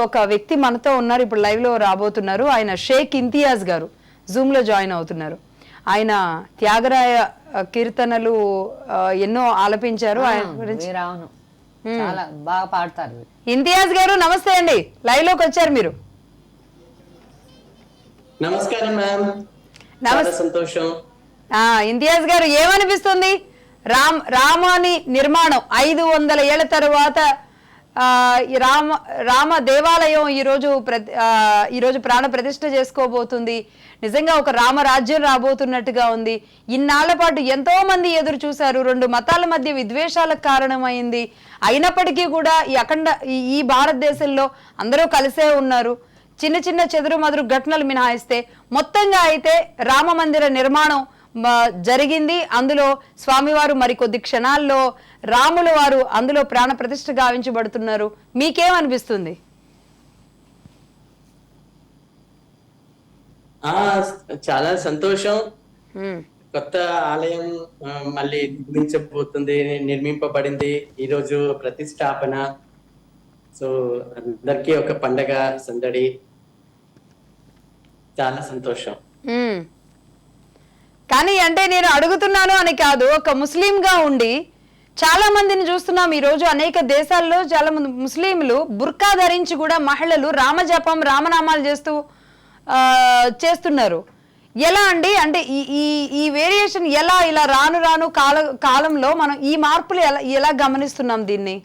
ఒక వ్యక్తి మనతో ఉన్నారు, ఇప్పుడు లైవ్ లో రాబోతున్నారు. ఆయన షేక్ ఇంతియాజ్ గారు జూమ్ లో జాయిన్ అవుతున్నారు. ఆయన త్యాగరాయ కీర్తనలు ఎన్నో ఆలపించారు. ఆయన గురించి చాలా బాగా పాడతారు. ఇంతియాజ్ గారు నమస్తే అండి, లైవ్ లోకి వచ్చారు మీరు. నమస్కారం మ్యామ్, చాలా సంతోషం. ఇంతియాజ్ గారు, ఏమనిపిస్తుంది? రామాని నిర్మాణం 500 ఏళ్ల తరువాత రామ దేవాలయం ఈరోజు ప్రాణ ప్రతిష్ఠ చేసుకోబోతుంది. నిజంగా ఒక రామరాజ్యం రాబోతున్నట్టుగా ఉంది. ఇన్నాళ్ల పాటు ఎంతో మంది ఎదురు చూశారు. 2 మతాల మధ్య విద్వేషాలకు కారణమైంది. అయినప్పటికీ కూడా ఈ భారతదేశంలో అందరూ కలిసే ఉన్నారు. చిన్న చిన్న చెదురు మదురు ఘటనలు మినహాయిస్తే మొత్తంగా అయితే రామ మందిర నిర్మాణం జరిగింది. అందులో స్వామివారు మరికొద్ది క్షణాల్లో రాముల వారు అందులో ప్రాణ ప్రతిష్ఠ గావించబడుతున్నారు. మీకేమనిపిస్తుంది? చాలా సంతోషం. కొత్త ఆలయం మళ్ళీ నిర్మింపబడింది. ఈరోజు ప్రతిష్టాపన. సో అందరికీ ఒక పండగ సందడి. చాలా సంతోషం. కానీ అంటే నేను అడుగుతున్నాను అని కాదు, ఒక ముస్లింగా ఉండి చాలా మందిని చూస్తున్నాం ఈ రోజు అనేక దేశాల్లో. చాలా మంది ముస్లింలు బుర్కా ధరించి కూడా మహిళలు రామజపం రామనామాలు చేస్తున్నారు. ఎలా అండి? అంటే ఈ వేరియేషన్ ఎలా ఇలా రాను రాను కాలంలో మనం ఈ మార్పులు ఎలా గమనిస్తున్నాం దీన్ని?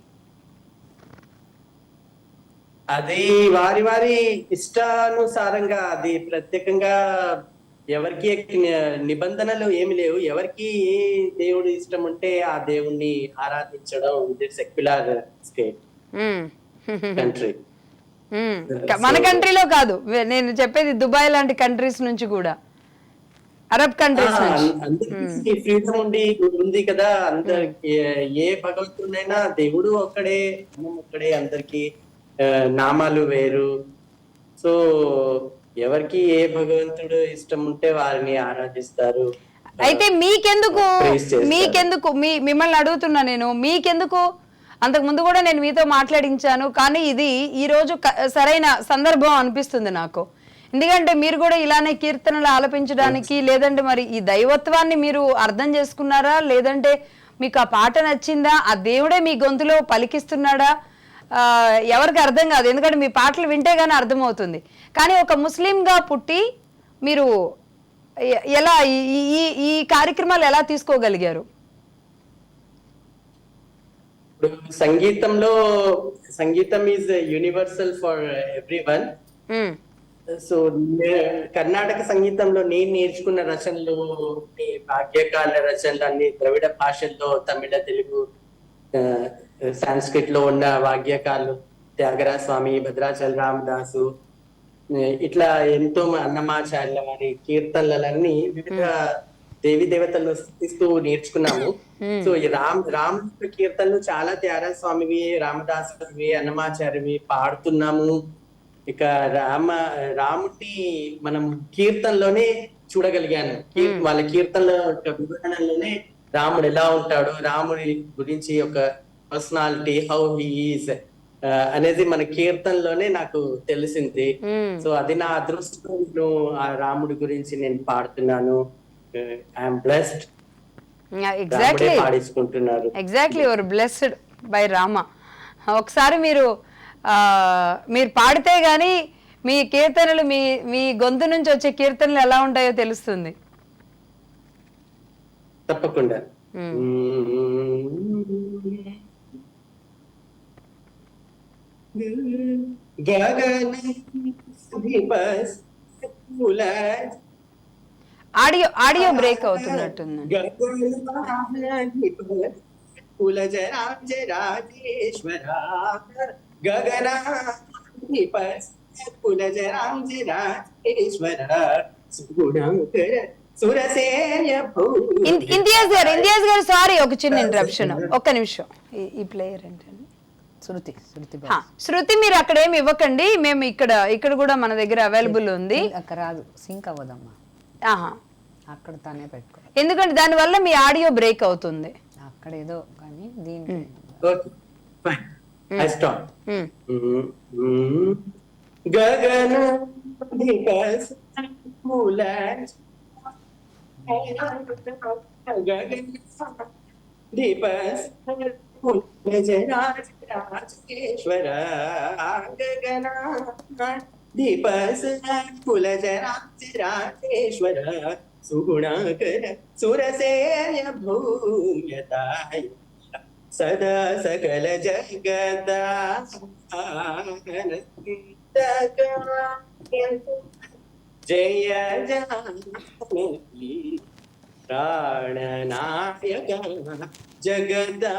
అది వారి వారి ఇష్టానుసారంగా, అది ప్రత్యేకంగా ఎవరికి నిబంధనలు ఏమి లేవు. ఎవరికి ఏ దేవుడు ఇష్టం ఉంటే ఆ దేవుణ్ణి ఆరాధించడం. Secular state country. మన కంట్రీలో కాదు, నేను చెప్పేది దుబాయ్ లాంటి కంట్రీస్ నుంచి కూడా, అరబ్ కంట్రీస్ అందరికి ఫ్రీడమ్ ఉంది కదా. అందరికి ఏ భగవంతుడైనా దేవుడు ఒక్కడే, మనం ఒక్కడే. అందరికి నామాలు వేరు. సో ఎవరికి ఏ భగవంతుడు ఇష్టం ఉంటే వారిని ఆరాధిస్తారు. అయితే మీకెందుకు మిమ్మల్ని అడుగుతున్నా నేను, మీకెందుకు? అంతకు ముందు కూడా నేను మీతో మాట్లాడించాను, కానీ ఇది ఈ రోజు సరైన సందర్భం అనిపిస్తుంది నాకు. ఎందుకంటే మీరు కూడా ఇలానే కీర్తనలు ఆలపించడానికి, లేదంటే మరి ఈ దైవత్వాన్ని మీరు అర్థం చేసుకున్నారా, లేదంటే మీకు ఆ పాట నచ్చిందా, ఆ దేవుడే మీ గొంతులో పలికిస్తున్నాడా, ఎవరికి అర్థం కాదు. ఎందుకంటే మీ పాటలు వింటే గానీ అర్థమవుతుంది. కానీ ఒక ముస్లింగా పుట్టి మీరు ఎలా ఈ కార్యక్రమాలు ఎలా తీసుకోగలిగారు? సంగీతం is universal for everyone. So Karnataka సంగీతంలో నేను నేర్చుకున్న రచనలు, భాగ్యకాల రచనలు అన్ని ద్రవిడ భాషల్లో, తమిళ, తెలుగు, సాంస్క్రిట్ లో ఉన్న వాగ్యకాలు, త్యాగరాజ స్వామి, భద్రాచల రామదాసు, ఇట్లా ఎంతో అన్నమాచార్యుల వారి కీర్తనలన్నీ వివిధ దేవి దేవతలను స్థుతిస్తూ నేర్చుకున్నాము. సో ఈ రాముడి కీర్తనలు చాలా త్యాగరాజ స్వామివి, రామదాసువి, అన్నమాచార్యవి పాడుతున్నాము. ఇక రాముడి మనం కీర్తనలోనే చూడగలిగాను. వాళ్ళ కీర్తనల వివరణలోనే రాముడు ఎలా ఉంటాడు, రాముడి గురించి ఒక పర్సనాలిటీ, హౌ హీ ఈజ్ అనేది మన కీర్తనలోనే నాకు తెలిసింది. సో అది నా అదృష్టం. ఆ రాముడి గురించి నేను పాడుతున్నాను. I'm blessed. పాడించుకుంటున్నారు. Exactly, your blessed by Rama. ఒకసారి మీరు పాడితే గానీ మీ కీర్తనలు, మీ గొంతు నుంచి వచ్చే కీర్తనలు ఎలా ఉంటాయో తెలుస్తుంది. తప్పకుండా. Audio break అవుతున్నట్టుంది. ఇంతియాజ్ గారు సారీ, ఒక చిన్న ఇంటరప్షన్, ఒక్క నిమిషం. ఈ ప్లేయర్ ఏంటండి? శృతి, మీరు అక్కడ ఏమి ఇవ్వకండి, మేము ఇక్కడ కూడా మన దగ్గర అవైలబుల్ ఉంది. అక్కడ రాదు, సింక్ అవ్వదమ్మా. అక్కడ తనే పెట్టుకో, ఎందుకంటే దాని వల్ల మీ ఆడియో బ్రేక్ అవుతుంది. అక్కడ ఏదో కానీ దీనికి ఐ స్టాప్. ఉమ్. గగన దీపేశ్వర గగన దీపస్ కులజరాజేశ్వర సుగుణాకర సురసేయ భూమ్యతాయ సదా సకల జగదా జయ జానకి ప్రాణనాయక జగదా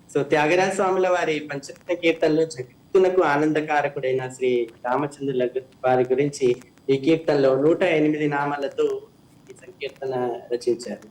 సో త్యాగరాజ స్వాముల వారి పంచరత్న కీర్తనలో జగత్తునకు ఆనందకారకుడైన శ్రీ రామచంద్రుల వారి గురించి ఈ కీర్తనలో 108 నామాలతో ఈ సంకీర్తన రచించారు.